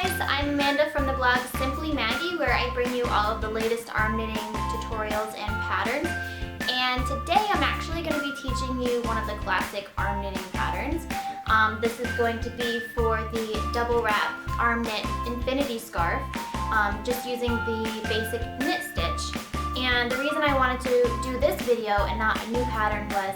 guys, I'm Amanda from the blog Simply Maggie, where I bring you all of the latest arm knitting tutorials and patterns. And today I'm actually going to be teaching you one of the classic arm knitting patterns. This is going to be for the double wrap arm knit infinity scarf, just using the basic knit stitch. And the reason I wanted to do this video and not a new pattern was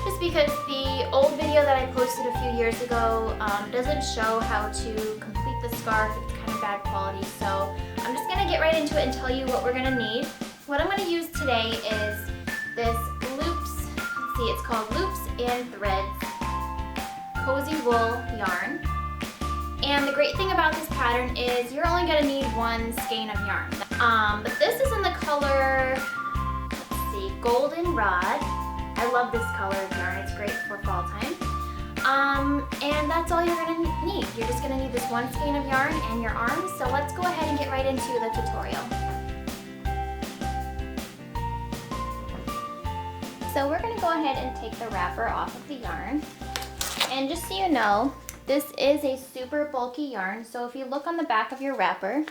just because the old video that I posted a few years ago doesn't show how to complete the scarf. It's kind of bad quality, so I'm just going to get right into it and tell you what we're going to need. What I'm going to use today is this loops, see, it's called Loops and Threads Cozy Wool yarn. And the great thing about this pattern is you're only going to need one skein of yarn. But this is in the color, let's see, Golden Rod. I love this color of yarn. It's great for fall time. And that's all you're going to need. You're just going to need this one skein of yarn and your arms. So let's go ahead and get right into the tutorial. So we're going to go ahead and take the wrapper off of the yarn. And just so you know, this is a super bulky yarn. So if you look on the back of your wrapper,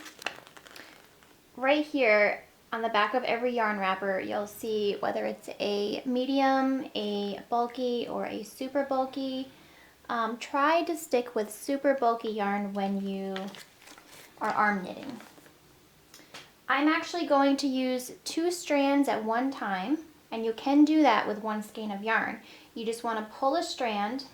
right here, on the back of every yarn wrapper, you'll see whether it's a medium, a bulky, or a super bulky. Try to stick with super bulky yarn when you are arm knitting. I'm actually going to use 2 strands at one time, and you can do that with one skein of yarn. You just want to pull a strand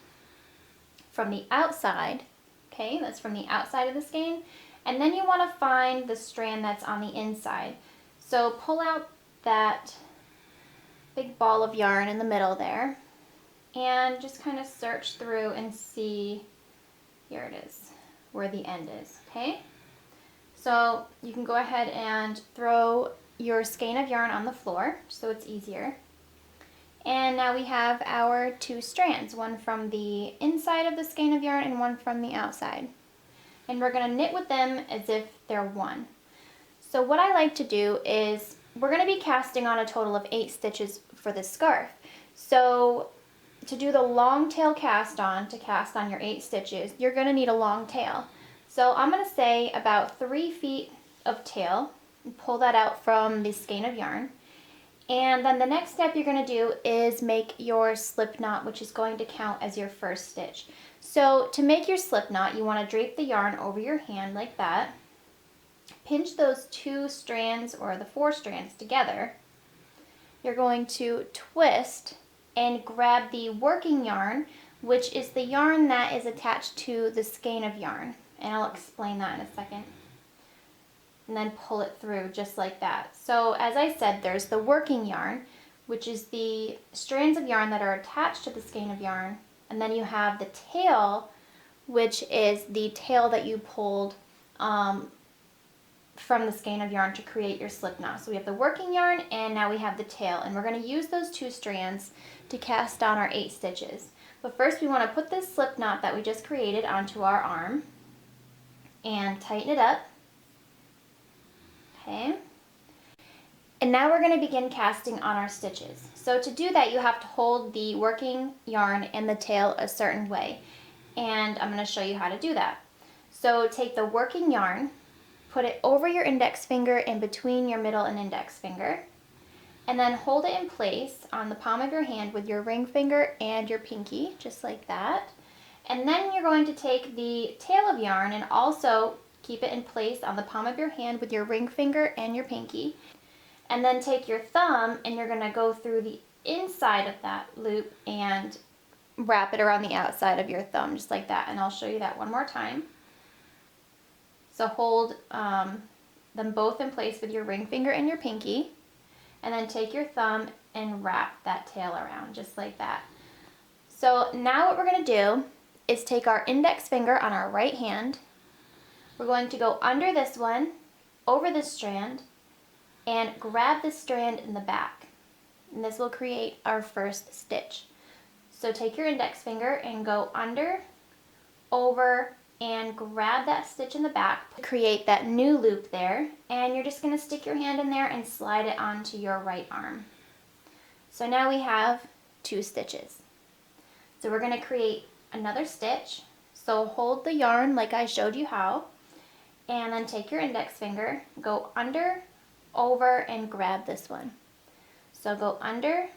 from the outside, okay, that's from the outside of the skein, and then you want to find the strand that's on the inside. So pull out that big ball of yarn in the middle there and just kind of search through and see, here it is, where the end is, okay? So you can go ahead and throw your skein of yarn on the floor so it's easier. And now we have our 2 strands, one from the inside of the skein of yarn and one from the outside. And we're going to knit with them as if they're one. So what I like to do is, we're going to be casting on a total of 8 stitches for this scarf. So to do the long tail cast on, to cast on your 8 stitches, you're going to need a long tail. So I'm going to say about 3 feet of tail, and pull that out from the skein of yarn. And then the next step you're going to do is make your slip knot, which is going to count as your first stitch. So to make your slip knot, you want to drape the yarn over your hand like that. Pinch those 2 strands or the 4 strands together. You're going to twist and grab the working yarn, which is the yarn that is attached to the skein of yarn. And I'll explain that in a second. And then pull it through just like that. So as I said, there's the working yarn, which is the strands of yarn that are attached to the skein of yarn. And then you have the tail, which is the tail that you pulled from the skein of yarn to create your slip knot. So we have the working yarn and now we have the tail, and we're going to use those 2 strands to cast on our 8 stitches. But first we want to put this slip knot that we just created onto our arm and tighten it up. Okay. And now we're going to begin casting on our stitches. So to do that, you have to hold the working yarn and the tail a certain way. And I'm going to show you how to do that. So take the working yarn, put it over your index finger and between your middle and index finger, and then hold it in place on the palm of your hand with your ring finger and your pinky, just like that. And then you're going to take the tail of yarn and also keep it in place on the palm of your hand with your ring finger and your pinky. And then take your thumb and you're going to go through the inside of that loop and wrap it around the outside of your thumb, just like that. And I'll show you that one more time. So hold them both in place with your ring finger and your pinky, and then take your thumb and wrap that tail around, just like that. So now what we're going to do is take our index finger on our right hand. We're going to go under this one, over this strand, and grab this strand in the back. And this will create our first stitch. So take your index finger and go under, over, and grab that stitch in the back to create that new loop there. And you're just going to stick your hand in there and slide it onto your right arm. So now we have 2 stitches. So we're going to create another stitch. So hold the yarn like I showed you how, And then take your index finger, go under, over, and grab this one. So go under,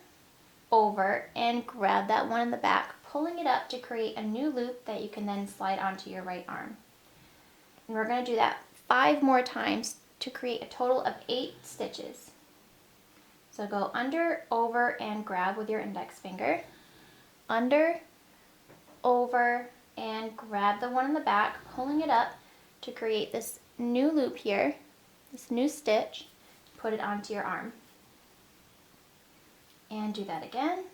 over, and grab that one in the back, pulling it up to create a new loop that you can then slide onto your right arm. And we're going to do that 5 more times to create a total of 8 stitches. So go under, over, and grab with your index finger. Under, over, and grab the one in the back, pulling it up to create this new loop here, this new stitch. Put it onto your arm. And do that again.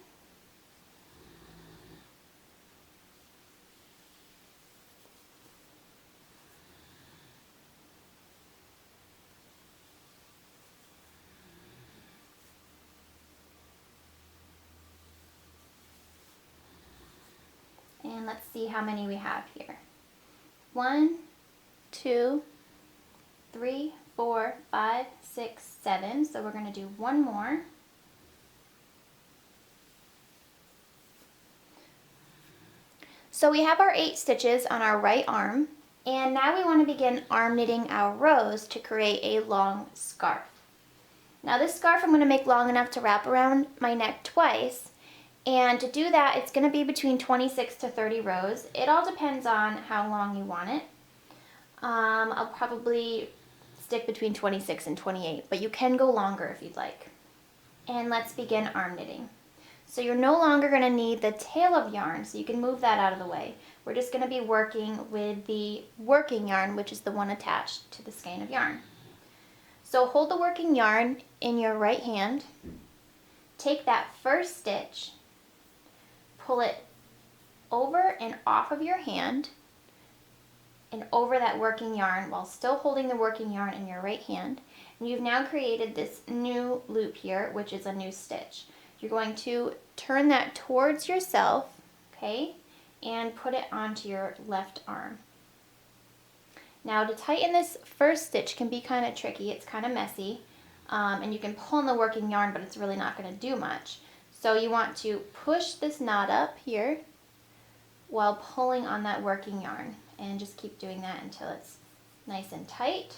And let's see how many we have here. 1, 2, 3, 4, 5, 6, 7. So we're going to do one more. So we have our 8 stitches on our right arm, and now we want to begin arm knitting our rows to create a long scarf. Now this scarf I'm going to make long enough to wrap around my neck twice, and to do that it's going to be between 26 to 30 rows. It all depends on how long you want it. I'll probably stick between 26 and 28, but you can go longer if you'd like. And let's begin arm knitting. So you're no longer going to need the tail of yarn, so you can move that out of the way. We're just going to be working with the working yarn, which is the one attached to the skein of yarn. So hold the working yarn in your right hand, take that first stitch, pull it over and off of your hand and over that working yarn while still holding the working yarn in your right hand. And you've now created this new loop here, which is a new stitch. You're going to turn that towards yourself, okay, and put it onto your left arm. Now to tighten this first stitch can be kind of tricky, it's kind of messy, and you can pull on the working yarn, but it's really not going to do much. So you want to push this knot up here while pulling on that working yarn, and just keep doing that until it's nice and tight.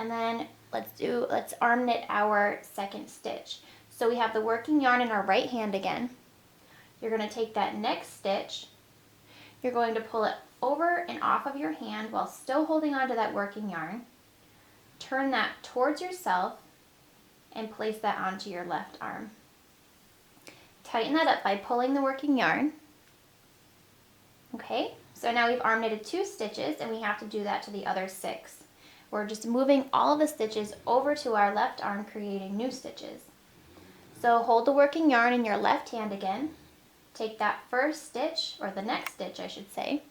And then let's arm knit our second stitch. So we have the working yarn in our right hand again. You're going to take that next stitch, you're going to pull it over and off of your hand while still holding onto that working yarn. Turn that towards yourself and place that onto your left arm. Tighten that up by pulling the working yarn. Okay, so now we've arm knitted 2 stitches, and we have to do that to the other 6. We're just moving all of the stitches over to our left arm, creating new stitches. So hold the working yarn in your left hand again, take that first stitch, or the next stitch I should say,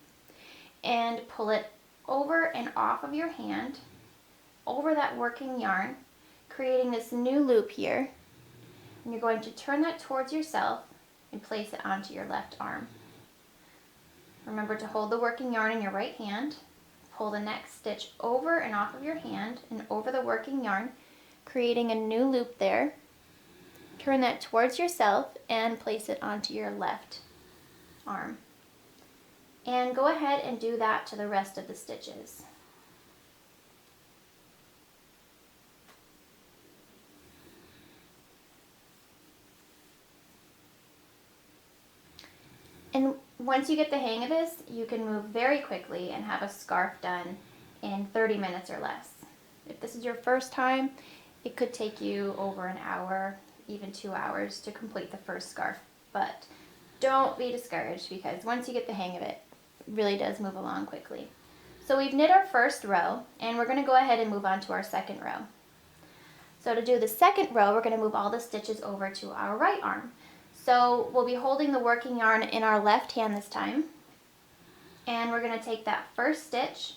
and pull it over and off of your hand, over that working yarn, creating this new loop here. And you're going to turn that towards yourself and place it onto your left arm. Remember to hold the working yarn in your right hand, pull the next stitch over and off of your hand and over the working yarn, creating a new loop there. Turn that towards yourself and place it onto your left arm. And go ahead and do that to the rest of the stitches. And once you get the hang of this, you can move very quickly and have a scarf done in 30 minutes or less. If this is your first time, it could take you over an hour, even 2 hours to complete the first scarf. But don't be discouraged, because once you get the hang of it, it really does move along quickly. So we've knit our first row, and we're going to go ahead and move on to our second row. So to do the second row, we're going to move all the stitches over to our right arm. So we'll be holding the working yarn in our left hand this time, and we're going to take that first stitch,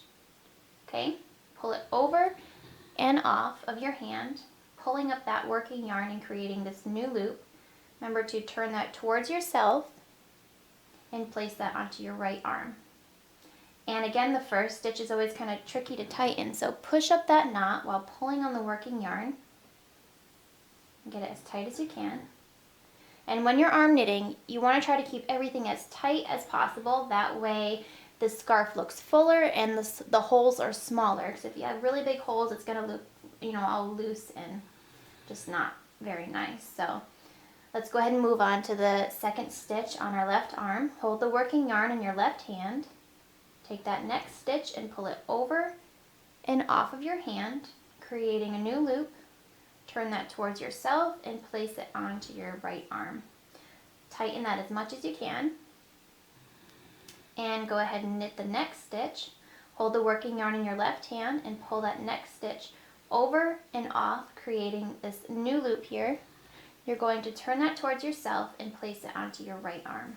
okay, pull it over and off of your hand, pulling up that working yarn and creating this new loop. Remember to turn that towards yourself and place that onto your right arm. And again, the first stitch is always kind of tricky to tighten, so push up that knot while pulling on the working yarn and get it as tight as you can. And when you're arm knitting, you want to try to keep everything as tight as possible. That way this scarf looks fuller and the holes are smaller. Because if you have really big holes, it's gonna look, all loose and just not very nice. So let's go ahead and move on to the second stitch on our left arm. Hold the working yarn in your left hand. Take that next stitch and pull it over and off of your hand, creating a new loop. Turn that towards yourself and place it onto your right arm. Tighten that as much as you can. And go ahead and knit the next stitch. Hold the working yarn in your left hand and pull that next stitch over and off, creating this new loop here. You're going to turn that towards yourself and place it onto your right arm.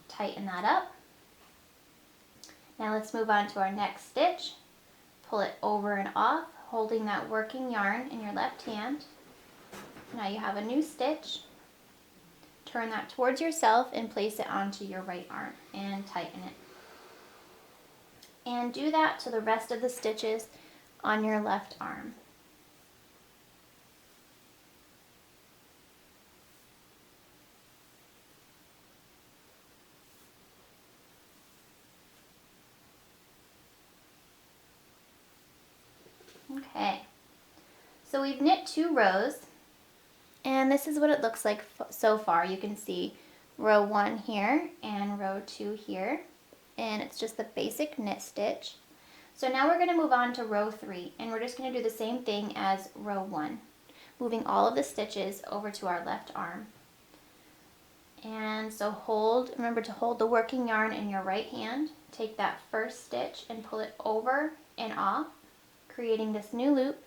Tighten that up. Now let's move on to our next stitch. Pull it over and off, holding that working yarn in your left hand. Now you have a new stitch. Turn that towards yourself and place it onto your right arm and tighten it. And do that to the rest of the stitches on your left arm. Okay, so we've knit 2 rows, and this is what it looks like so far. You can see row 1 here and row 2 here, and it's just the basic knit stitch. So now we're going to move on to row 3, and we're just going to do the same thing as row 1, moving all of the stitches over to our left arm. And so remember to hold the working yarn in your right hand, take that first stitch and pull it over and off, creating this new loop.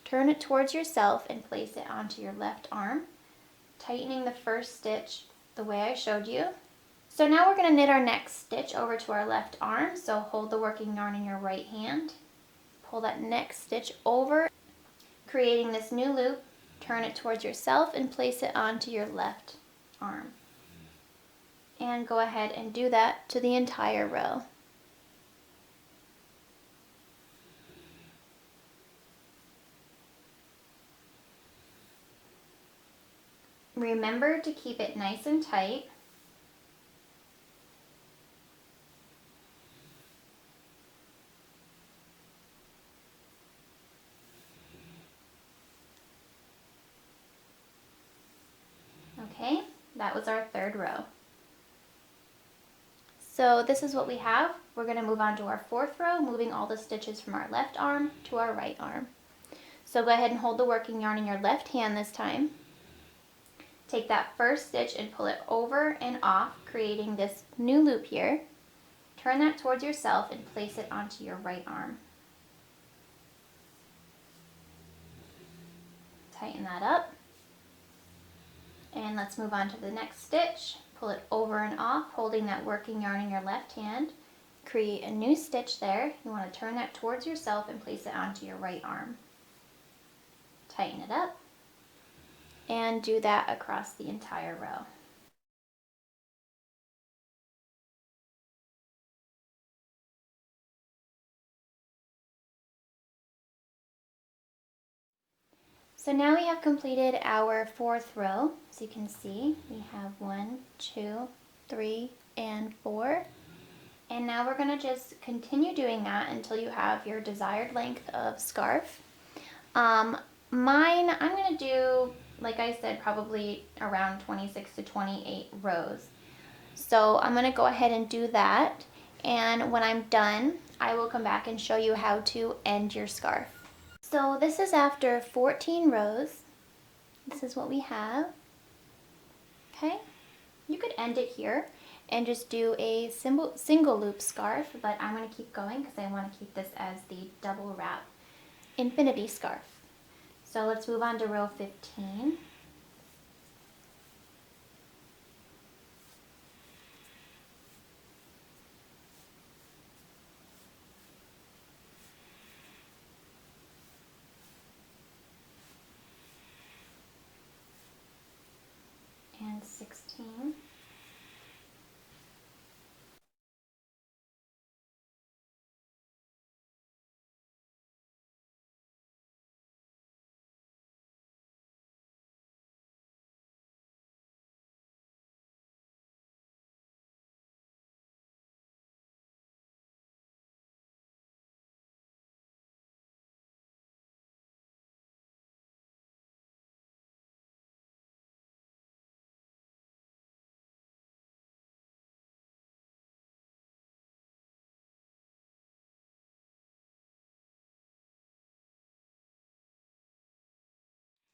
Turn it towards yourself and place it onto your left arm, tightening the first stitch the way I showed you. So now we're going to knit our next stitch over to our left arm. So hold the working yarn in your right hand, pull that next stitch over, creating this new loop. Turn it towards yourself and place it onto your left arm. And go ahead and do that to the entire row. Remember to keep it nice and tight. Okay, that was our 3rd row. So this is what we have. We're going to move on to our 4th row, moving all the stitches from our left arm to our right arm. So go ahead and hold the working yarn in your left hand this time. Take that first stitch and pull it over and off, creating this new loop here. Turn that towards yourself and place it onto your right arm. Tighten that up. And let's move on to the next stitch. Pull it over and off, holding that working yarn in your left hand. Create a new stitch there. You want to turn that towards yourself and place it onto your right arm. Tighten it up. And do that across the entire row. So now we have completed our 4th row. As you can see, we have 1, 2, 3, and 4. And now we're going to just continue doing that until you have your desired length of scarf. Mine, I'm going to do, like I said, probably around 26 to 28 rows. So I'm going to go ahead and do that. And when I'm done, I will come back and show you how to end your scarf. So this is after 14 rows. This is what we have. Okay, you could end it here and just do a single loop scarf, but I'm going to keep going because I want to keep this as the double wrap infinity scarf. So let's move on to row 15. And 16.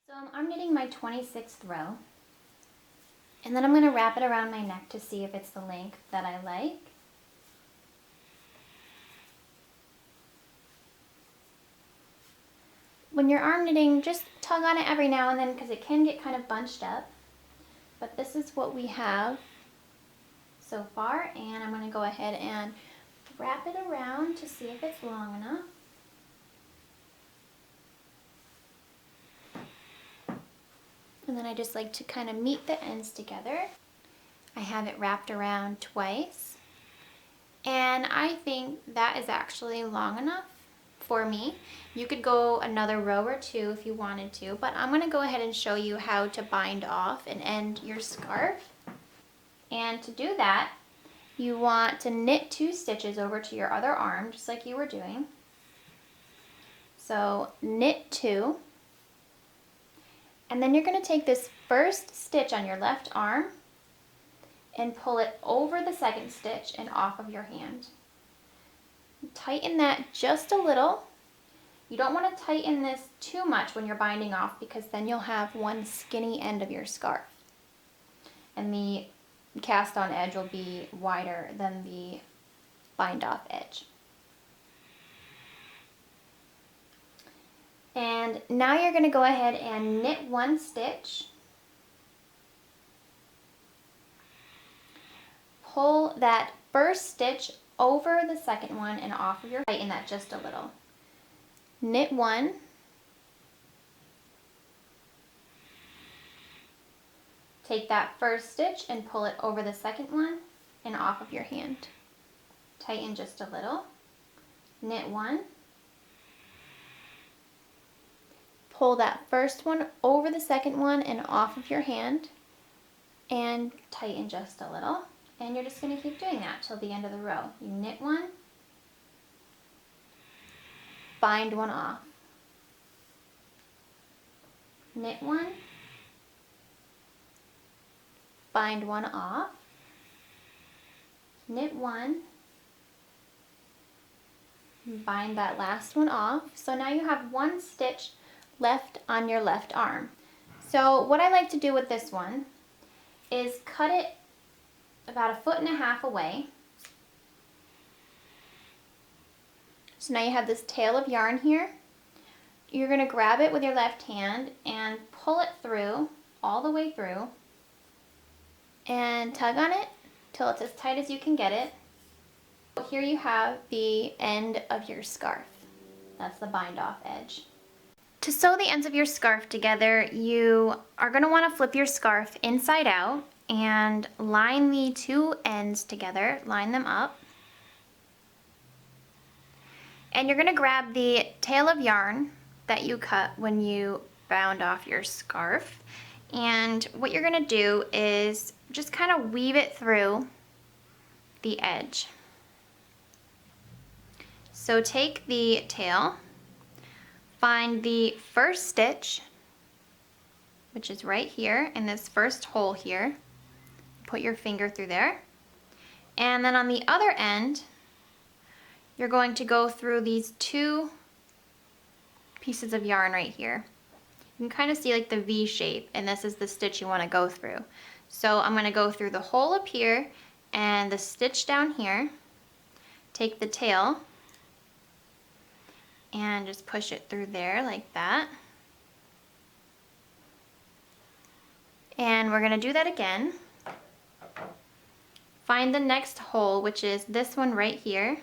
So I'm knitting my 26th row, and then I'm going to wrap it around my neck to see if it's the length that I like. When you're arm knitting, just tug on it every now and then because it can get kind of bunched up. But this is what we have so far, and I'm going to go ahead and wrap it around to see if it's long enough. And then I just like to kind of meet the ends together. I have it wrapped around twice, and I think that is actually long enough for me. You could go another row or two if you wanted to, but I'm going to go ahead and show you how to bind off and end your scarf. And to do that, you want to knit 2 stitches over to your other arm, just like you were doing. So knit 2, and then you're going to take this first stitch on your left arm and pull it over the second stitch and off of your hand. Tighten that just a little. You don't want to tighten this too much when you're binding off because then you'll have one skinny end of your scarf. And the cast on edge will be wider than the bind off edge. And now you're going to go ahead and knit 1 stitch. Pull that first stitch over the second one and off of your, tighten that just a little. Knit 1. Take that first stitch and pull it over the second one and off of your hand. Tighten just a little. Knit 1. Pull that first one over the second one and off of your hand and tighten just a little. And you're just going to keep doing that till the end of the row. You knit 1, bind 1 off. Knit 1, bind 1 off. Knit 1, bind that last one off. So now you have 1 stitch left on your left arm. So what I like to do with this one is cut it about 1.5 feet away. So now you have this tail of yarn here. You're going to grab it with your left hand and pull it through, all the way through, and tug on it till it's as tight as you can get it. Here you have the end of your scarf. That's the bind off edge. To sew the ends of your scarf together, you are going to want to flip your scarf inside out and line the 2 ends together, line them up. And you're going to grab the tail of yarn that you cut when you bound off your scarf. And what you're going to do is just kind of weave it through the edge. So take the tail, find the first stitch, which is right here in this first hole here. Put your finger through there. And then on the other end, you're going to go through these 2 pieces of yarn right here. You can kind of see like the V shape, and this is the stitch you want to go through. So I'm going to go through the hole up here and the stitch down here. Take the tail and just push it through there like that. And we're going to do that again. Find the next hole, which is this one right here,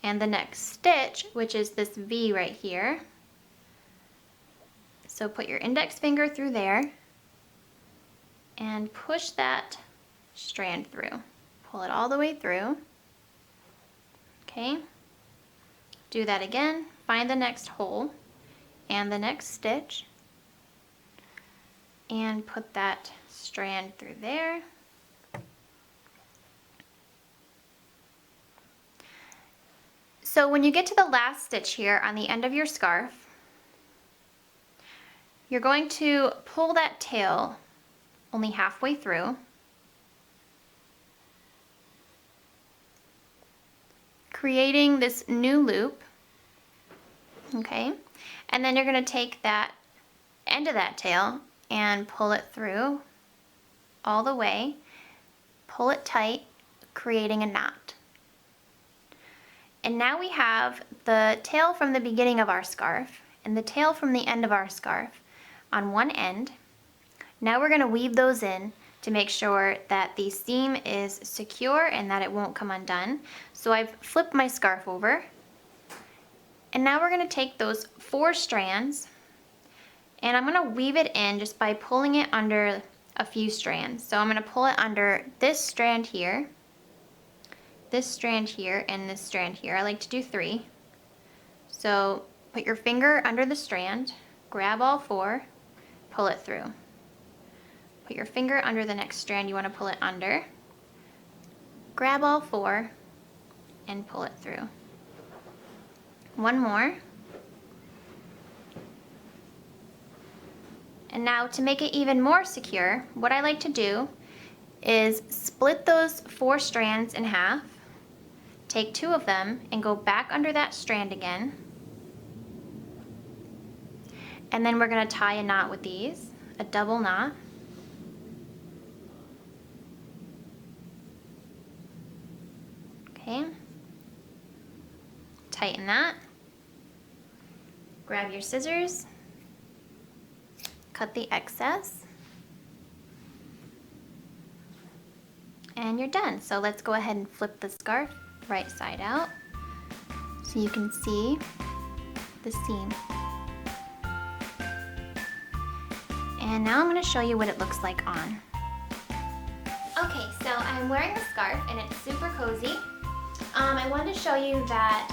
and the next stitch, which is this V right here. So put your index finger through there and push that strand through. Pull it all the way through. Okay. Do that again. Find the next hole and the next stitch and put that strand through there. So when you get to the last stitch here on the end of your scarf, you're going to pull that tail only halfway through, creating this new loop, okay? And then you're going to take that end of that tail and pull it through all the way, pull it tight, creating a knot. And now we have the tail from the beginning of our scarf and the tail from the end of our scarf on one end. Now we're going to weave those in to make sure that the seam is secure and that it won't come undone. So I've flipped my scarf over, and now we're going to take those 4 strands and I'm going to weave it in just by pulling it under a few strands. So I'm going to pull it under this strand here, and this strand here. I like to do 3. So put your finger under the strand, grab all 4, pull it through. Put your finger under the next strand you want to pull it under, grab all 4, and pull it through. One more. And now to make it even more secure, what I like to do is split those 4 strands in half, take 2 of them and go back under that strand again. And then we're going to tie a knot with these, a double knot. Okay. Tighten that. Grab your scissors. Cut the excess. And you're done. So let's go ahead and flip the scarf right side out so you can see the seam. And now I'm going to show you what it looks like on. Okay, so I'm wearing the scarf and it's super cozy. I wanted to show you that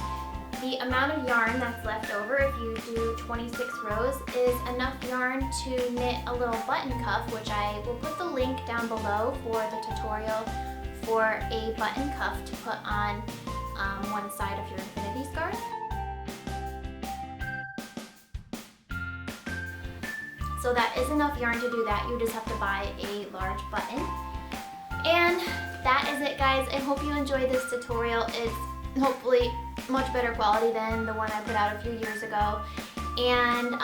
the amount of yarn that's left over, if you do 26 rows, is enough yarn to knit a little button cuff, which I will put the link down below for the tutorial for a button cuff to put on one side of your infinity scarf. So that is enough yarn to do that. You just have to buy a large button. And that is it, guys. I hope you enjoyed this tutorial. It's hopefully much better quality than the one I put out a few years ago. And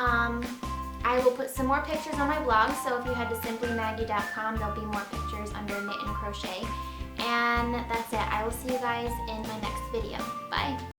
I will put some more pictures on my blog, so if you head to simplymaggie.com, there'll be more pictures under knit and crochet. And that's it. I will see you guys in my next video. Bye.